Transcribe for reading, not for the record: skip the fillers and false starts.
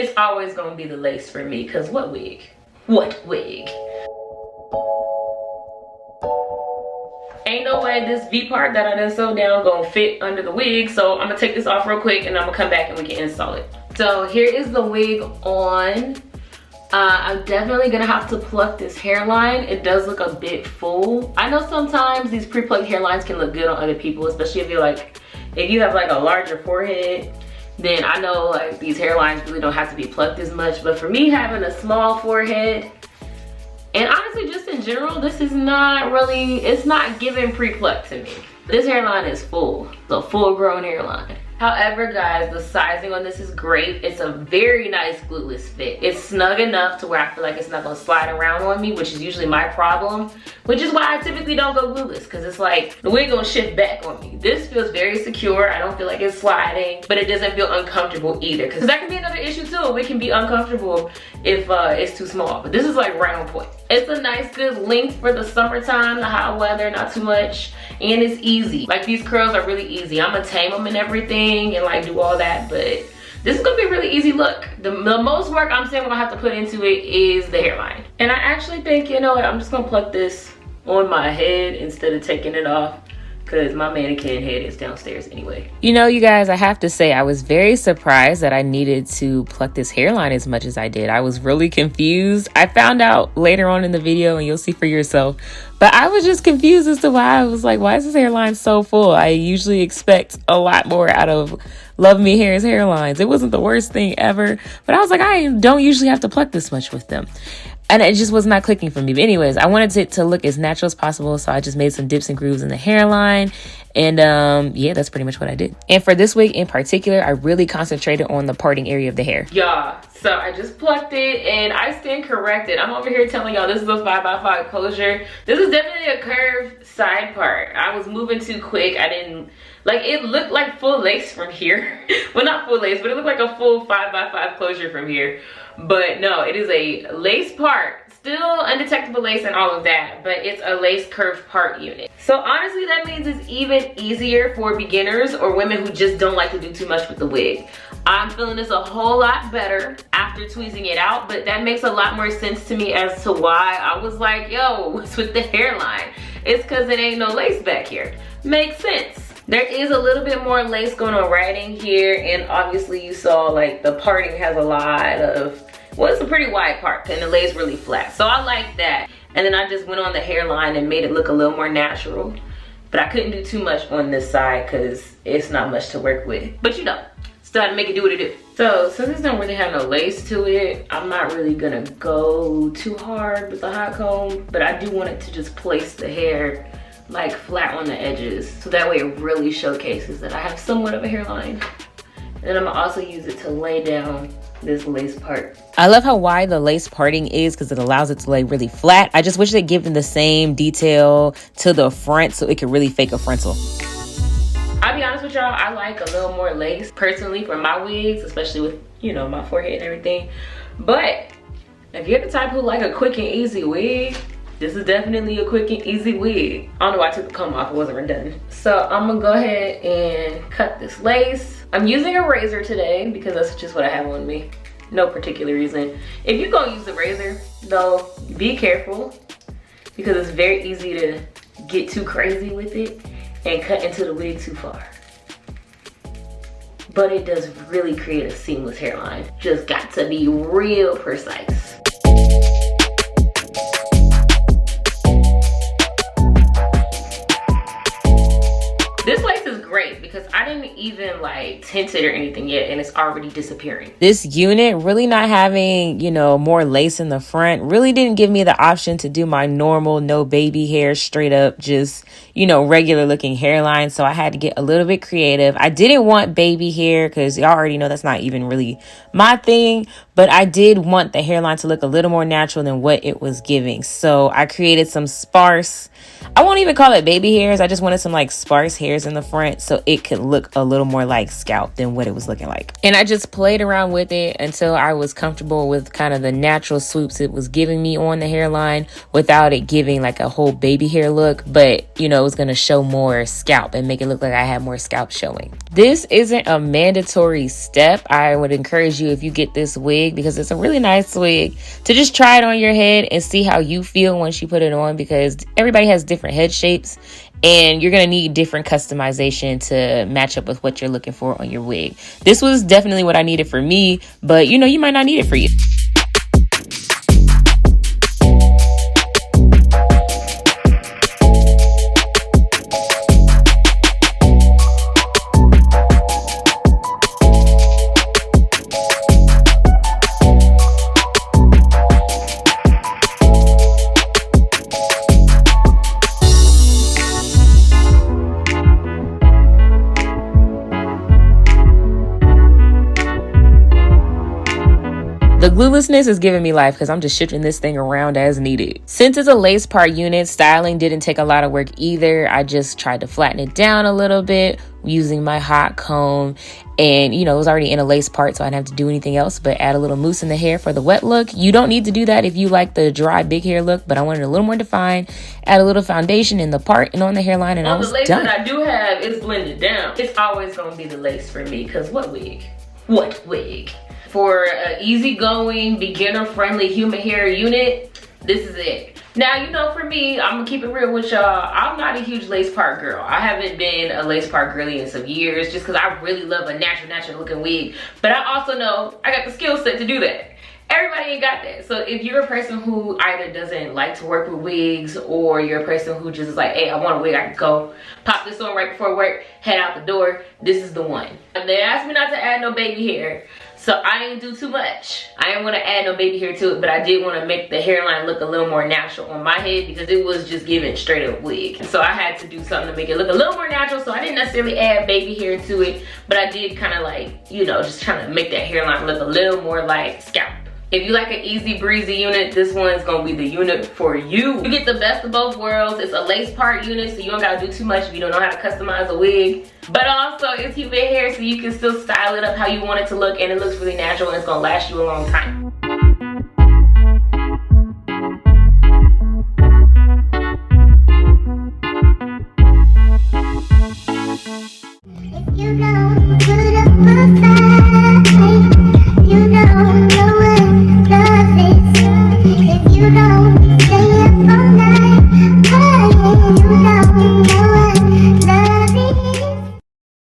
It's always gonna be the lace for me, because what wig? What wig? Ain't no way this V part that I done sewed down gonna fit under the wig, so I'm gonna take this off real quick and I'm gonna come back and we can install it. So here is the wig on. I'm definitely gonna have to pluck this hairline. It does look a bit full. I know sometimes these pre-plucked hairlines can look good on other people, especially if you have like a larger forehead, then I know like these hairlines really don't have to be plucked as much. But for me, having a small forehead, and honestly just in general, this is not really, it's not giving pre-plucked to me. This hairline is full, it's a full grown hairline. However, guys, the sizing on this is great. It's a very nice glueless fit. It's snug enough to where I feel like it's not gonna slide around on me, which is usually my problem, which is why I typically don't go glueless, because it's like the wig gonna shift back on me. This feels very secure. I don't feel like it's sliding, but it doesn't feel uncomfortable either, because that can be another issue too. A wig can be uncomfortable if it's too small, but this is like right on point. It's a nice good length for the summertime, the hot weather, not too much, and it's easy. Like these curls are really easy. I'm gonna tame them and everything and like do all that, but this is gonna be a really easy look. The most work I'm saying we're gonna have to put into it is the hairline. And I actually think, you know what, I'm just gonna pluck this on my head instead of taking it off, because my mannequin head is downstairs anyway. You know, you guys, I have to say I was very surprised that I needed to pluck this hairline as much as I did. I was really confused. I found out later on in the video, and you'll see for yourself, but I was just confused as to why. I was like, why is this hairline so full? I usually expect a lot more out of Luvme Hair's hairlines. It wasn't the worst thing ever, but I was like, I don't usually have to pluck this much with them. And it just was not clicking for me. But anyways, I wanted it to look as natural as possible, so I just made some dips and grooves in the hairline. And yeah, that's pretty much what I did. And for this wig in particular, I really concentrated on the parting area of the hair. Yeah, so I just plucked it, and I stand corrected. I'm over here telling y'all this is a 5x5 closure. This is definitely a curved side part. I was moving too quick. I didn't, like, it looked like full lace from here. Well, not full lace, but it looked like a full 5x5 closure from here. But no, it is a lace part, still undetectable lace and all of that, but it's a lace curved part unit. So honestly, that means it's even easier for beginners or women who just don't like to do too much with the wig. I'm feeling this a whole lot better after tweezing it out, but that makes a lot more sense to me as to why I was like, yo, what's with the hairline? It's because it ain't no lace back here. Makes sense. There is a little bit more lace going on right in here, and obviously you saw like the parting has a lot of, well, it's a pretty wide part and the lace really flat, so I like that. And then I just went on the hairline and made it look a little more natural, but I couldn't do too much on this side because it's not much to work with, but you know, still had to make it do what it do. So since this don't really have no lace to it, I'm not really gonna go too hard with the hot comb, but I do want it to just place the hair like flat on the edges, so that way it really showcases that I have somewhat of a hairline. And I'm gonna also use it to lay down this lace part. I love how wide the lace parting is because it allows it to lay really flat. I just wish they'd given the same detail to the front so it could really fake a frontal. I'll be honest with y'all, I like a little more lace personally for my wigs, especially with, you know, my forehead and everything. But if you're the type who like a quick and easy wig, this is definitely a quick and easy wig. I don't know why I took the comb off, it wasn't redundant. So I'm gonna go ahead and cut this lace. I'm using a razor today because that's just what I have on me. No particular reason. If you're gonna use a razor though, be careful because it's very easy to get too crazy with it and cut into the wig too far. But it does really create a seamless hairline. Just got to be real precise. This lace is great because I didn't even like tint it or anything yet and it's already disappearing. This unit really not having, you know, more lace in the front really didn't give me the option to do my normal no baby hair, straight up just, you know, regular looking hairline. So I had to get a little bit creative. I didn't want baby hair because y'all already know that's not even really my thing, but I did want the hairline to look a little more natural than what it was giving. So I created some sparse, I won't even call it baby hairs. I just wanted some like sparse hairs in the front so it could look a little more like scalp than what it was looking like. And I just played around with it until I was comfortable with kind of the natural swoops it was giving me on the hairline without it giving like a whole baby hair look, but you know, it was gonna show more scalp and make it look like I had more scalp showing. This isn't a mandatory step. I would encourage you, if you get this wig, because it's a really nice wig, to just try it on your head and see how you feel once you put it on, because everybody has different head shapes and you're gonna need different customization to match up with what you're looking for on your wig. This was definitely what I needed for me, but you know, you might not need it for you. The gluelessness is giving me life because I'm just shifting this thing around as needed. Since it's a lace part unit, styling didn't take a lot of work either. I just tried to flatten it down a little bit using my hot comb, and you know, it was already in a lace part, so I didn't have to do anything else but add a little mousse in the hair for the wet look. You don't need to do that if you like the dry big hair look, but I wanted a little more defined. Add a little foundation in the part and on the hairline, and I was done. The lace that I do have is blended down. It's always gonna be the lace for me, because what wig? What wig? For an easygoing, beginner-friendly human hair unit, this is it. Now, you know, for me, I'm gonna keep it real with y'all. I'm not a huge lace part girl. I haven't been a lace part girly in some years just because I really love a natural looking wig. But I also know I got the skill set to do that. Everybody ain't got that. So if you're a person who either doesn't like to work with wigs, or you're a person who just is like, hey, I want a wig, I can go pop this on right before work, head out the door, this is the one. And they asked me not to add no baby hair, so I didn't do too much. I didn't want to add no baby hair to it, but I did want to make the hairline look a little more natural on my head because it was just giving straight up wig. So I had to do something to make it look a little more natural, so I didn't necessarily add baby hair to it, but I did kind of like, you know, just trying to make that hairline look a little more like scalp. If you like an easy breezy unit, this one's gonna be the unit for you. You get the best of both worlds. It's a lace part unit, so you don't gotta do too much if you don't know how to customize a wig. But also, it's human hair, so you can still style it up how you want it to look, and it looks really natural, and it's gonna last you a long time.